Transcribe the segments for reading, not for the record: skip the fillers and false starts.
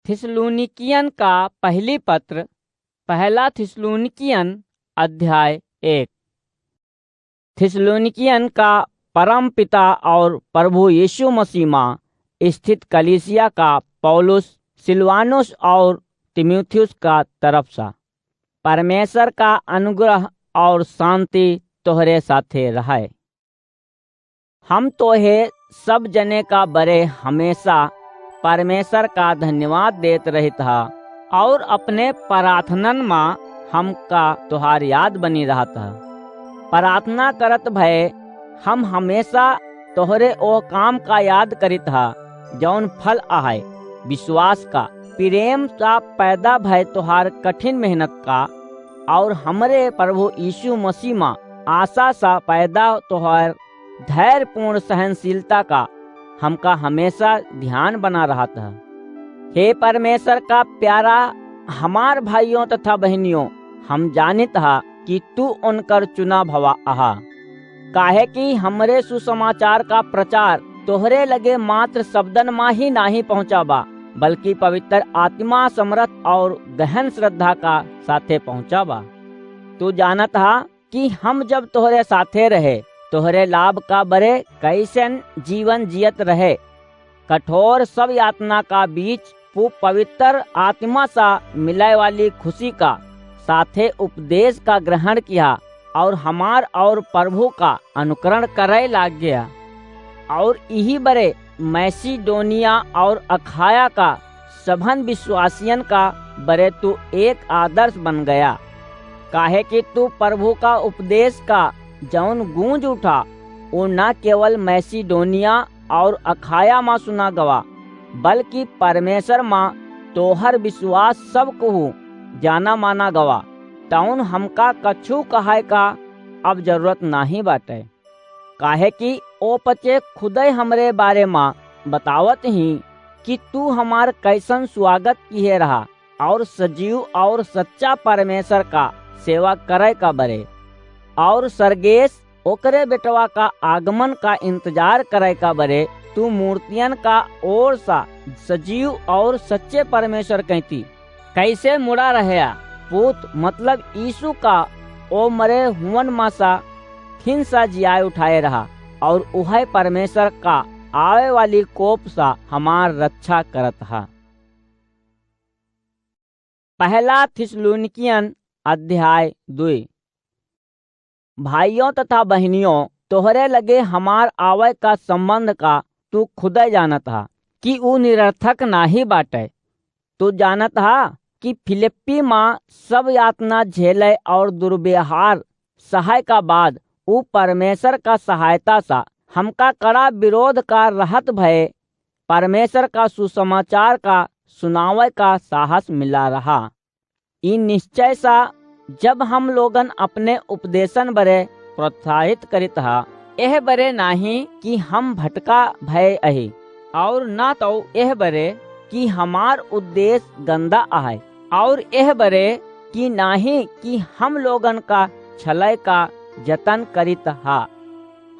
थिस्सलुनीकियन का पहली पत्र, पहला थिस्सलुनीकियन अध्याय 1। थिस्सलुनीकियन का परम पिता और प्रभु यीशु मसीह में स्थित कलीसिया का पौलुस, सिलवानुस और तीमुथियुस का तरफ सा। परमेश्वर का अनुग्रह और शांति तोहरे साथे रहे। हम तोहे सब जने का बरे हमेशा परमेश्वर का धन्यवाद देत रहित हा और अपने प्रार्थनन में हमका तुहार याद बनी रहत हा। प्रार्थना करत भय हम हमेशा तोहरे ओ काम का याद करित हा जौन फल आहे विश्वास का, प्रेम का पैदा भय तुहार कठिन मेहनत का और हमरे प्रभु यीशु मसीह में आशा सा पैदा तुहार धैर्यपूर्ण सहनशीलता का हमका हमेशा ध्यान बना रहा था। हे परमेश्वर का प्यारा हमार भाइयों तथा बहनियों, हम जानित हा कि तू उनकर चुना भवा आहा। काहे कि हमरे सुसमाचार का प्रचार तोहरे लगे मात्र शब्दन में ही नहीं पहुँचाबा, बल्कि पवित्र आत्मा समर्थ और गहन श्रद्धा का साथे पहुँचाबा। तू जानत हा कि हम जब तोहरे साथे रहे तोहरे लाभ का बरे कैसन जीवन जियत रहे। कठोर सब यातना का बीच पवित्र आत्मा सा मिलाए वाली खुशी का साथे उपदेश का ग्रहण किया और हमार और प्रभु का अनुकरण करे लाग गया। और यही बरे मैसिडोनिया और अखाया का सभन विश्वासियन का बरे तू एक आदर्श बन गया। काहे कि तू प्रभु का उपदेश का जौन गूंज उठा वो न केवल मैसिडोनिया और अखाया में सुना गवा, बल्कि परमेश्वर माँ तोहर विश्वास सब कहू जाना माना गवा। तौन हमका कछु कहे का अब जरूरत नहीं बाटे। काहे कि ओ पचे खुदे हमरे बारे में बतावत ही कि तू हमार कैसन स्वागत किए रहा और सजीव और सच्चा परमेश्वर का सेवा करे का बरे और सरगेश ओकरे बेटवा का आगमन का इंतजार करे का बरे तू मूर्तियन का ओर सा सजीव और सच्चे परमेश्वर कहती कैसे मुड़ा रहे पूत मतलब यीशु का ओ मरे हुवन मासा फिन सा जियाए उठाए रहा और उहे परमेश्वर का आवे वाली कोप सा हमार रक्षा करत हा। पहला थिस्सलुनीकियन अध्याय 2। भाइयों तथा बहनियों, तोहरे लगे हमार आवे का संबंध का तू खुदे जानत हा कि ऊ निरर्थक नाही बाटे। तू जानत हा कि फिलिप्पी माँ सब यातना झेले और दुर्व्यवहार सहाय का बाद ऊ परमेश्वर का सहायता सा हमका कड़ा विरोध का रहत भय परमेश्वर का सुसमाचार का सुनावे का साहस मिला रहा। इन निश्चय सा जब हम लोगन अपने उपदेशन बरे प्रोत्साहित करित हा, यह बरे नाही कि हम भटका भय अहि और ना तो यह बरे कि हमार उद्देश्य गंदा आहे और यह बरे कि नाही कि हम लोगन का छलय का जतन करित हा।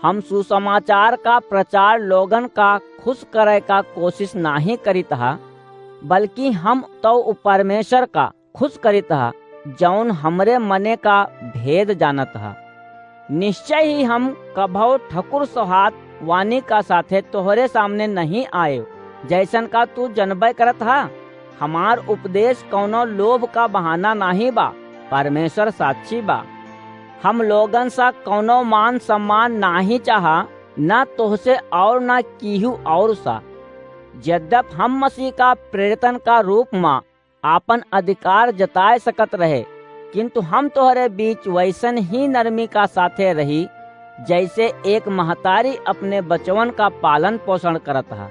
हम सुसमाचार का प्रचार लोगन का खुश करे का कोशिश नहीं करित हा, बल्कि हम तो परमेश्वर का खुश करित हा जौन हमरे मने का भेद जानत हा। निश्चय ही हम कभो ठकुर सोहात वाणी का साथे तोहरे सामने नहीं आए जैसन का तू जनबे करत हा। हमार उपदेश कौनो लोभ का बहाना नहीं बा, परमेश्वर साक्षी बा। हम लोगन सा कौनो मान सम्मान नहीं चाहा, न तोहसे और न कीहू और सा। यद्यप हम मसीह का प्रेरितन का रूप में आपन अधिकार जताए सकत रहे, किंतु हम तोहरे बीच वैसन ही नरमी का साथे रही जैसे एक महतारी अपने बचवन का पालन पोषण करत हा।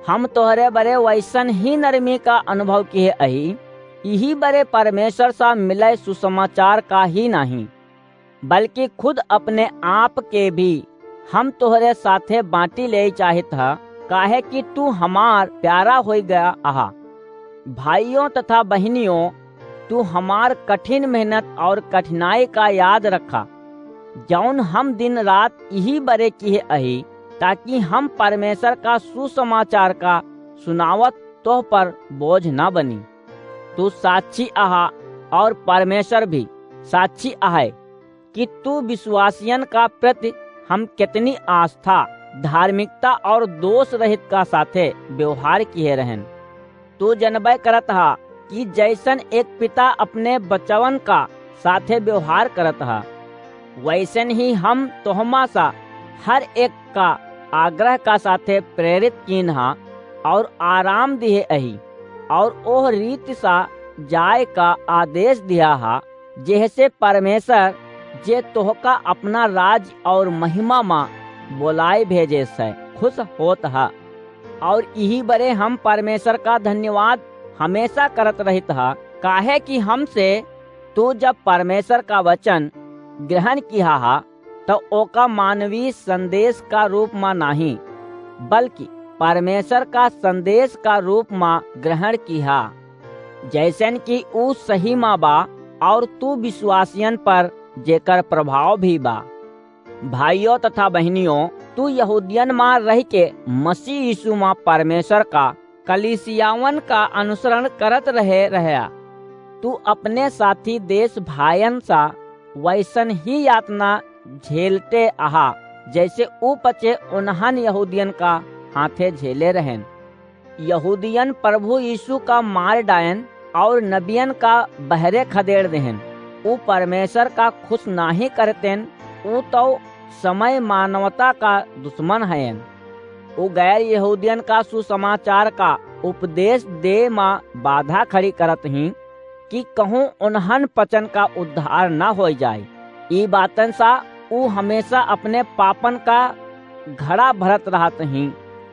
हम तोहरे बरे वैसन ही नरमी का अनुभव किए अही। यही बरे परमेश्वर सा मिले सुसमाचार का ही नहीं, बल्कि खुद अपने आप के भी हम तोहरे साथे बांटी ले चाहत हा। काहे कि तू हमार प्यारा हो गया आहा। भाइयों तथा बहनियों, तू हमार कठिन मेहनत और कठिनाई का याद रखा जौन हम दिन रात यही बरे किए अही, ताकि हम परमेश्वर का सुसमाचार का सुनावत तोह पर बोझ न बनी। तू साक्षी आहा और परमेश्वर भी साक्षी आहे कि तू विश्वासियन का प्रति हम कितनी आस्था, धार्मिकता और दोष रहित का साथे व्यवहार किए रहन। तू जनबे करत हा कि जैसन एक पिता अपने बचवन का साथे व्यवहार करत हा, वैसन ही हम तोहमा सा हर एक का आग्रह का साथे प्रेरित कीन हा और आराम दिए अही और ओह रीति सा जाय का आदेश दिया हा, जैसे परमेश्वर जे तोहका अपना राज और महिमा माँ बोलाए भेजे से खुश होत हा। और यही बरे हम परमेश्वर का धन्यवाद हमेशा करत रहित हा, काहे कि हमसे तू जब परमेश्वर का वचन ग्रहण किया हा तो ओका मानवीय संदेश का रूप में नहीं बल्कि परमेश्वर का संदेश का रूप में ग्रहण किया, जैसन कि ऊ सही माँ बा और तू विश्वासियन पर जेकर प्रभाव भी बा। भाइयों तथा बहनियों, तू यहूदियन मां रह के मसीह यीशु मां परमेश्वर का कलीसियावन का अनुसरण करत रहे। तू अपने साथी देश भाइयन सा वैसन ही यातना झेलते आहा जैसे ऊ पचे उन्हन यहूदियन का हाथे झेले रहन। यहूदियन प्रभु यीशु का मार डायन और नबियन का बहरे खदेड़ देहन। ऊ परमेश्वर का खुश नहीं करतेन, ऊ तो समय मानवता का दुश्मन हैं। ऊ गैर यहूदियन का सुसमाचार का उपदेश दे माँ बाधा खड़ी करत ही कि कहूँ उन्हन पचन का उद्धार न हो जाए। ई बातन सा ऊ हमेशा अपने पापन का घड़ा भरत रहत ही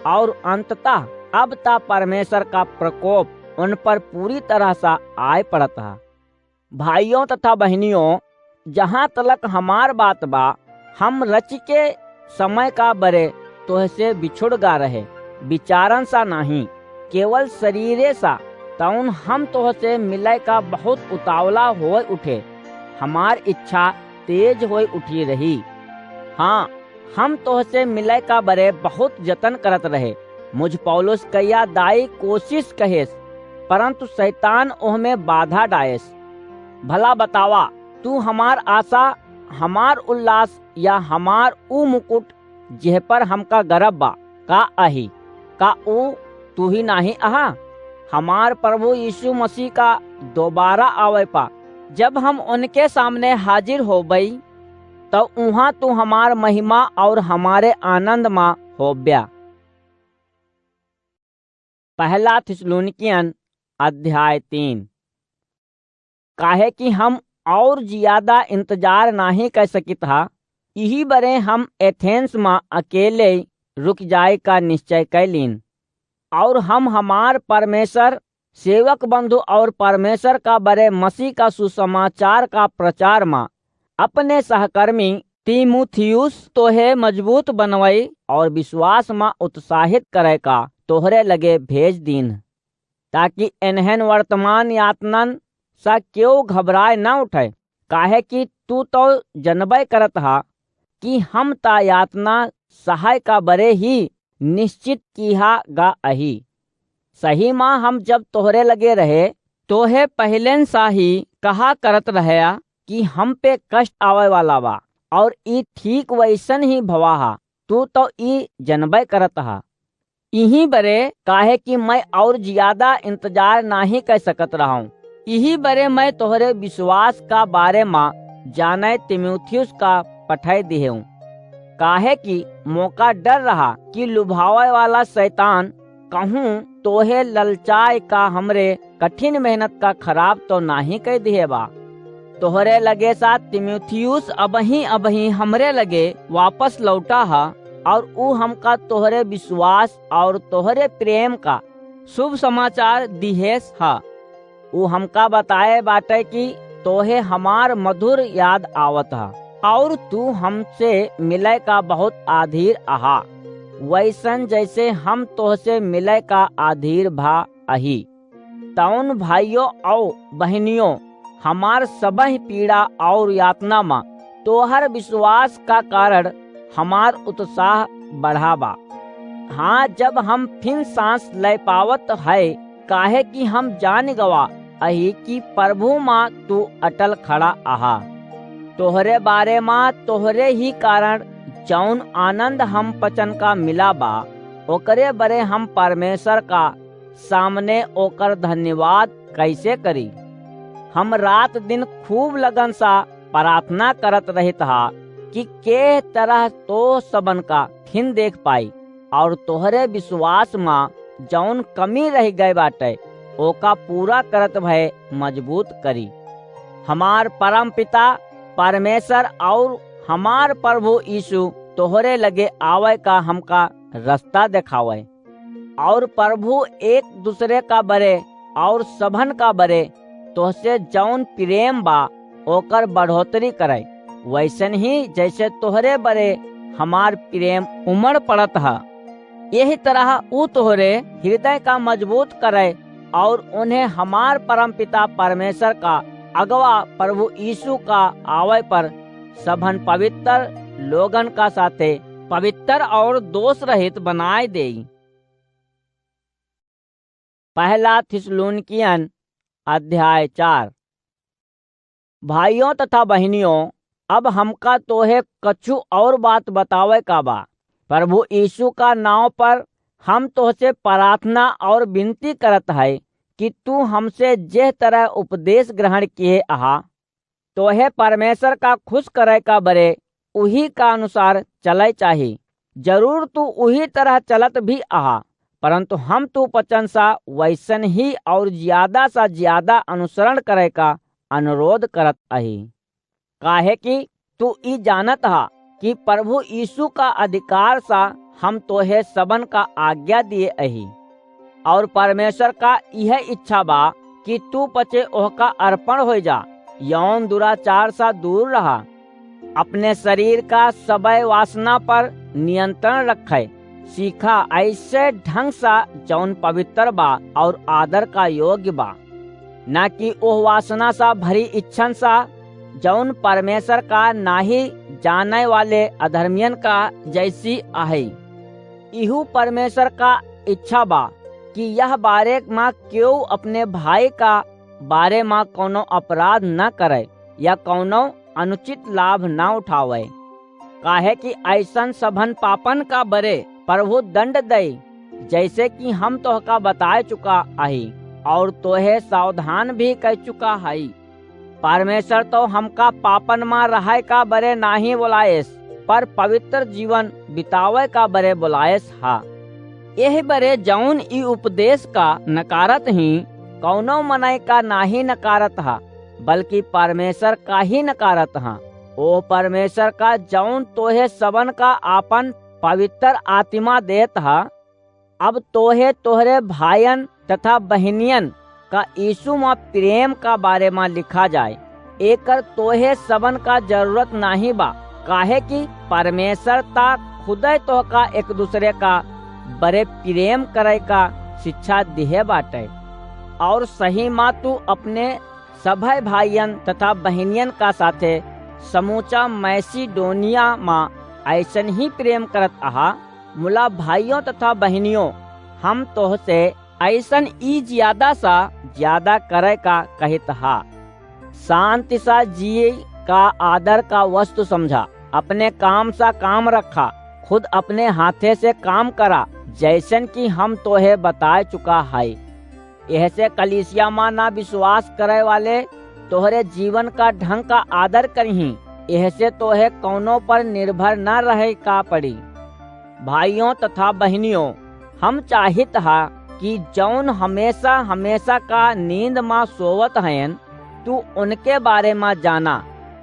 और अंततः अब ता परमेश्वर का प्रकोप उन पर पूरी तरह सा आय पड़त है। भाइयों तथा बहनियों, जहाँ तलक हमार बात बा, हम रच के समय का बरे तोहसे बिछुड़ गा रहे, विचारन सा नहीं केवल शरीरे सा। तउन हम तोहसे मिले का बहुत उतावला हो उठे, हमार इच्छा तेज हो उठी रही। हाँ, हम तोहसे मिले का बरे बहुत जतन करत रहे। मुझ पौलुस कया दाई कोशिश कहेस, परंतु शैतान ओह में बाधा डायस। भला बतावा, तू हमार आशा, हमार उल्लास या हमार ऊ मुकुट जेह पर हमका गर्व बा का अही, का ऊ तू ही नहीं आहा? हमार प्रभु यीशु मसीह का दोबारा आवे पा जब हम उनके सामने हाजिर हो गई, तो उहाँ तू हमार महिमा और हमारे आनंद माँ हो ब्या। पहला थिस्सलुनीकियन अध्याय 3। काहे कि हम और ज्यादा इंतजार नहीं कर सकी था, यही बरे हम एथेंस में अकेले रुक जाए का निश्चय कैलीन। और हम हमार परमेश्वर सेवक बंधु और परमेश्वर का बरे मसीह का सुसमाचार का प्रचार में अपने सहकर्मी तीमुथियुस तोहे मजबूत बनवाई और विश्वास में उत्साहित करे का तोहरे लगे भेज दीन, ताकि इन्हन वर्तमान यातनन सा क्यों घबराए न उठे। काहे कि तू तो जनबे करत हा कि हम ता यातना सहाय का बरे ही निश्चित किया गा अही। सही माँ हम जब तोहरे लगे रहे, तोहे पहले सा ही कहा करत रहे कि हम पे कष्ट आवे वाला बा, और ई ठीक वैसन ही भवा हा। तू तो ई जनबे करत हा। यही बरे काहे कि मैं और ज्यादा इंतजार नहीं कर सकत रहा हूँ। यही बरे मैं तोहरे विश्वास का बारे में जाने तीमुथियुस का पठाई दिए हूँ। काहे कि मौका डर रहा कि लुभावे वाला शैतान कहूँ तोहे ललचाए का हमरे कठिन मेहनत का खराब तो नहीं कह दिए बा। तोहरे लगे साथ तीमुथियुस अबही हमरे लगे वापस लौटा हा, और ऊ हमका तोहरे विश्वास और तोहरे प्रेम का शुभ समाचार दिहेस हा। ऊ हमका बताए बाटे कि तोहे हमार मधुर याद आवत हा और तू हमसे मिले का बहुत आधीर आहा, वैसन जैसे हम तोहसे मिले का आधीर भा अही। तौन भाइयों और बहनियों, हमार सबह पीड़ा और यातना में तोहर विश्वास का कारण हमार उत्साह बढ़ावा। हाँ, जब हम फिर सांस ले पावत है काहे कि हम जान गवा अही कि प्रभु माँ तू अटल खड़ा आहा। तोहरे बारे माँ तोहरे ही कारण जौन आनंद हम पचन का मिला बा ओकरे बरे हम परमेश्वर का सामने ओकर धन्यवाद कैसे करी। हम रात दिन खूब लगन सा प्रार्थना करत रहित हा कि के तरह तो सबन का खिन देख पाई और तोहरे विश्वास माँ जौन कमी रह गए बाटे ओका पूरा करत भय मजबूत करी। हमार परम पिता परमेश्वर और हमार प्रभु यीशु तोहरे लगे आवे का हमका रास्ता दिखावे और प्रभु एक दूसरे का बरे और सबन का बरे तोहसे जौन प्रेम बा ओकर बढ़ोतरी करे, वैसन ही जैसे तोहरे बरे हमार प्रेम उमड़ पड़त है यही तरह ऊ तोहरे हृदय का मजबूत करे और उन्हें हमार परमपिता परमेश्वर का अगवा प्रभु यीशु का आवे पर सबन पवित्र लोगन का साथे पवित्र और दोष रहित बनाए दे। पहला थिस्सलुनीकियन अध्याय 4। भाइयों तथा बहनियों, अब हमका तोहे कछु और बात बतावे का बा। प्रभु यीशु का नाव पर हम तोहसे प्रार्थना और विनती करत है कि तू हमसे जे तरह उपदेश ग्रहण किए आहा तोहे परमेश्वर का खुश करे का बरे उही का अनुसार चले चाही। जरूर तू उही तरह चलत भी आहा, परंतु हम तू पचन सा वैसन ही और ज्यादा सा ज्यादा अनुसरण करे का अनुरोध करत अही। काहे कि तू ई जानत हा कि प्रभु यीशु का अधिकार सा हम तोहे सबन का आज्ञा दिए अही और परमेश्वर का यह इच्छा बा कि तू पचे ओहका अर्पण हो जा, यौन दुराचार सा दूर रहा, अपने शरीर का सबय वासना पर नियंत्रण रखे, सीखा ऐसे ढंग सा जौन पवित्र बा और आदर का योग्य बा, न कि ओह वासना सा भरी इच्छन सा जौन परमेश्वर का नाही जाने वाले अधर्मियन का जैसी आहे। इहू परमेश्वर का इच्छा बा कि यह बारे माँ क्यों अपने भाई का बारे माँ कोनो अपराध न करे या कोनो अनुचित लाभ न उठावे। काहे कि ऐसन सबन पापन का बरे प्रभु दंड दे, जैसे कि हम तोहका बता चुका आहे और तोहे सावधान भी कह चुका है। परमेश्वर तो हमका पापन में रहे का बरे नाही बुलाएस, पर पवित्र जीवन बितावे का बरे बुलाएस हा। यही बरे जौन ई उपदेश का नकारत ही कौनो मनई का नाही नकारत हा, बल्कि परमेश्वर का ही नकारत हा। ओ परमेश्वर का जौन तोहे सबन का आपन पवित्र आत्मा देत हा। अब तोहे तोहरे भाइयन तथा बहनियन का यीशु माँ प्रेम का बारे में लिखा जाए, एकर तोहे सबन का जरूरत नहीं बा। काहे कि परमेश्वर ता खुदे तो का एक दूसरे का बड़े प्रेम करे का शिक्षा दिहे बाटे और सही माँ तू अपने सभे भाइयन तथा बहनियन का साथे समूचा मैसिडोनिया माँ ऐसन ही प्रेम करत आहा। मुला भाइयों तथा बहनियों, हम तोहसे ऐसन ई ज्यादा करे का कहित हा। शांति सा जिए का आदर का वस्तु समझा, अपने काम सा काम रखा, खुद अपने हाथे से काम करा, जैसन कि हम तोहे बता चुका है। यह से कलीसिया माँ ना विश्वास करे वाले तोहरे जीवन का ढंग का आदर करही, यह से तोहे कौनों पर निर्भर न रहे का पड़ी। भाइयों तथा बहनियों, हम चाहित हा कि जौन हमेशा हमेशा का नींद माँ सोवत हैं तू उनके बारे में जाना,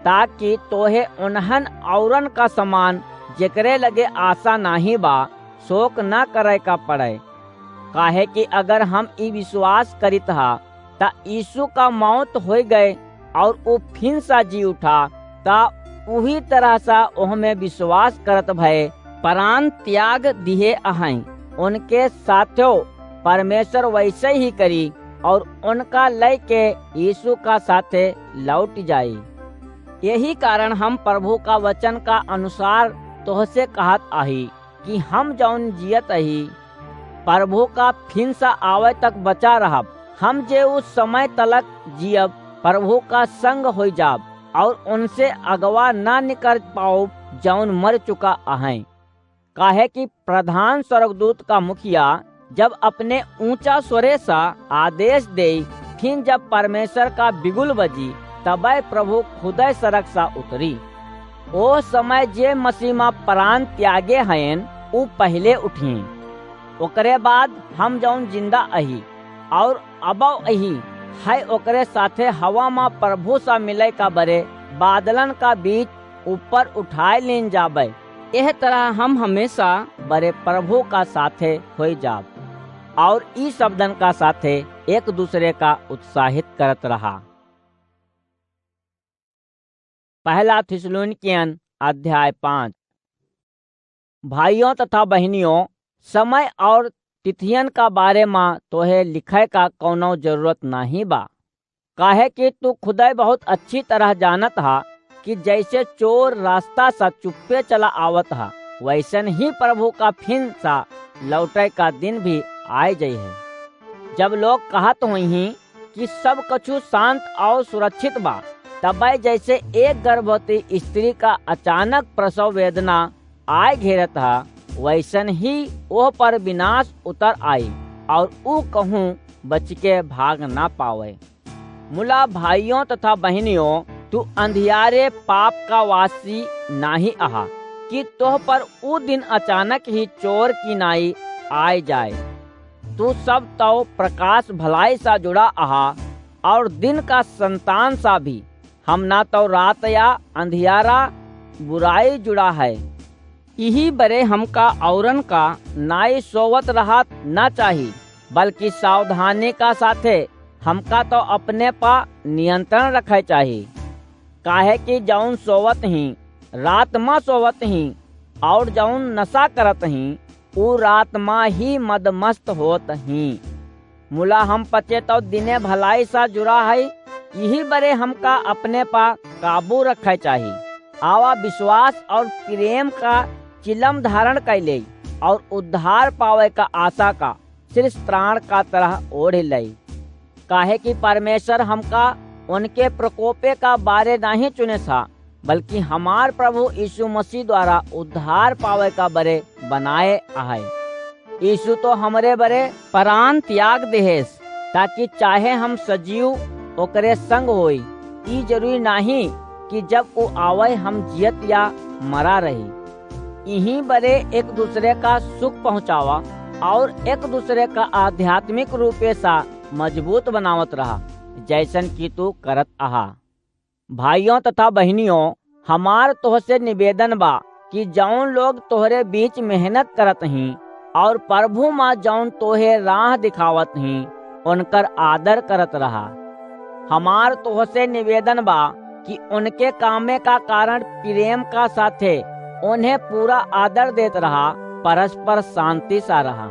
ताकि तोहे उन्हन औरन का समान जेकरे लगे आशा नहीं बा शोक न करे का पड़े। काहे कि अगर हम ई विश्वास करित हा ता यीशु का मौत हो गए और वो फिर सा जी उठा, ता उही तरह सा ओहमे विश्वास करत भय प्राण त्याग दिए अहई। उनके साथों परमेश्वर वैसे ही करी और उनका लय के यीशु का साथे लौट जाई। यही कारण हम प्रभु का वचन का अनुसार तोहसे कहत आही कि हम जौन जियत अही प्रभु का फिर सा आवे तक बचा रहब। हम जे उस समय तलक जियब प्रभु का संग हो जाब और उनसे अगवा ना निकल पाओ जौन मर चुका आहें। काहे कि प्रधान स्वर्गदूत का मुखिया जब अपने ऊंचा स्वरे सा आदेश दे, फिर जब परमेश्वर का बिगुल बजी, तबै प्रभु खुदै सड़क सा उतरी। ओ समय जे मसीह में प्राण त्यागे हैं उ पहले उठी। ओकरे बाद हम जौन जिंदा अही और अबौ अही है ओकरे साथे हवा में प्रभु सा मिले का बरे बादलन का बीच ऊपर उठाए लेन जाबे। यह तरह हम हमेशा बरे प्रभु का साथे हो जाब और ई शब्दन का साथे एक दूसरे का उत्साहित करत रहा। पहला थिस्सलुनीकियन अध्याय 5। भाइयों तथा बहनियों, समय और तिथियन का बारे में तोहे लिखे का कौनो जरूरत नहीं बा। काहे कि तू खुदै बहुत अच्छी तरह जानत हा कि जैसे चोर रास्ता सा चुप्पे चला आवत हा, वैसन ही प्रभु का फिर सा लौटे का दिन भी आए जाइ है। जब लोग कहत होही कि सब कछु शांत और सुरक्षित बा, तबै जैसे एक गर्भवती स्त्री का अचानक प्रसव वेदना आए घेरत हा, वैसन ही ओह पर विनाश उतर आई और ऊ कहूँ बच के भाग ना पावे। मुला भाइयों तथा बहनियों, तू अंधियारे पाप का वासी नाही आहा कि तोह पर ऊ दिन अचानक ही चोर की नाई आए जाए। तू सब तो प्रकाश भलाई सा जुड़ा आहा और दिन का संतान सा भी। हम ना तो रात या अंधियारा बुराई जुड़ा है। यही बरे हमका औरन का नाई सोवत रहा ना चाहिए, बल्कि सावधानी का साथे हमका तो अपने पा नियंत्रण रखे चाहिए। काहे कि जौन सोवत ही रात में सोवत ही और जौन नशा करत ही ऊ रात में ही मदमस्त होत ही। मुला हम पचे तो दिने भलाई सा जुड़ा है, यही बरे हमका अपने पा काबू रखे चाहिए। आवा विश्वास और प्रेम का चिलम धारण कैले और उद्धार पावे का आशा का शीर्ष त्राण का तरह ओढ़ ले। काहे कि परमेश्वर हमका उनके प्रकोपे का बारे नहीं चुने था, बल्कि हमार प्रभु यीशु मसीह द्वारा उद्धार पावे का बरे बनाए आए। यीशु तो हमरे बरे प्राण त्याग देहेस, ताकि चाहे हम सजीव ओकरे संग होई। ई जरूरी नहीं कि जब वो आवे हम जियत या मरा रही। यहीं बरे एक दूसरे का सुख पहुँचावा और एक दूसरे का आध्यात्मिक रूपे सा मजबूत बनावत रहा, जैसन की तू करत आहा। भाइयों तथा बहनियों, हमार तोहसे निवेदन बा कि जौन लोग तोहरे बीच मेहनत करत ही और प्रभु माँ जौन तोहे राह दिखावत ही, उनकर आदर करत रहा। हमार तोहसे निवेदन बा कि उनके कामे का कारण प्रेम का साथे उन्हें पूरा आदर देत रहा, परस्पर शांति सा रहा।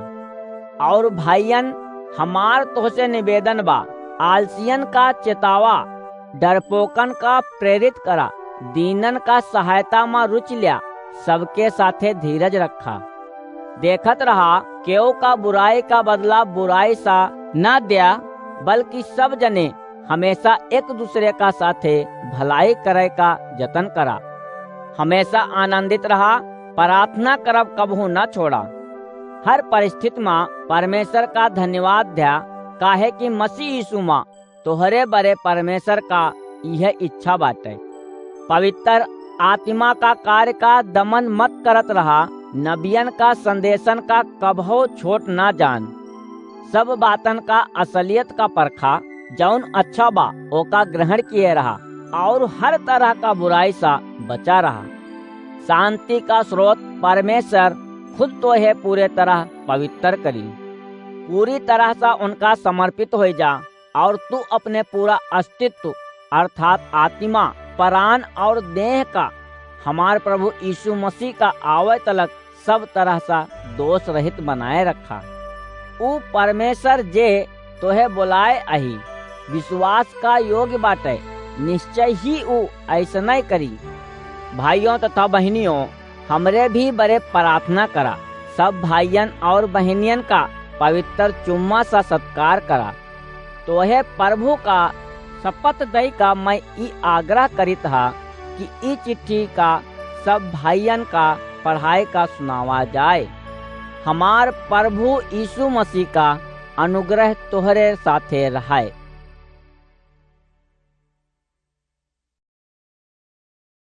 और भाइयन, हमार तोहसे निवेदन बा, आलसियन का चेतावा, डरपोकन का प्रेरित करा, दीनन का सहायता में रुचि लिया, सबके साथे धीरज रखा। देखत रहा केव का बुराई का बदला बुराई सा न दिया, बल्कि सब जने हमेशा एक दूसरे का साथे भलाई करे का जतन करा। हमेशा आनंदित रहा, प्रार्थना करब कबहू न छोड़ा। हर परिस्थिति में परमेश्वर का धन्यवाद दिया, काहे कि मसीह यीशु माँ तोहरे बरे परमेश्वर का यह इच्छा बाटे। पवित्र आत्मा का कार्य का दमन मत करत रहा, नबियन का संदेशन का कबहो छोट ना जान। सब बातन का असलियत का परखा, जौन अच्छा बा ओका ग्रहण किए रहा और हर तरह का बुराई सा बचा रहा। शांति का स्रोत परमेश्वर खुद तो है पूरे तरह पवित्र करी। पूरी तरह से उनका समर्पित हो जा और तू अपने पूरा अस्तित्व अर्थात आत्मा, प्राण और देह का हमार प्रभु यीशु मसीह का आवे तलक सब तरह से दोष रहित बनाए रखा। ऊ परमेश्वर जे तोहे बुलाए अही विश्वास का योग्य बाटे, निश्चय ही ऊ ऐसा नहीं करी। भाइयों तथा बहनियों, हमरे भी बड़े प्रार्थना करा। सब भाइयन और बहनियन का पवित्र चुम्मा सा सत्कार करा। तो है प्रभु का शपथ दई का मैं ई आग्रह करित हा कि ई चिट्ठी का सब भाइयन का पढ़ाई का सुनावा जाए। हमार प्रभु यीशु मसीह का अनुग्रह तोहरे साथे रहाए।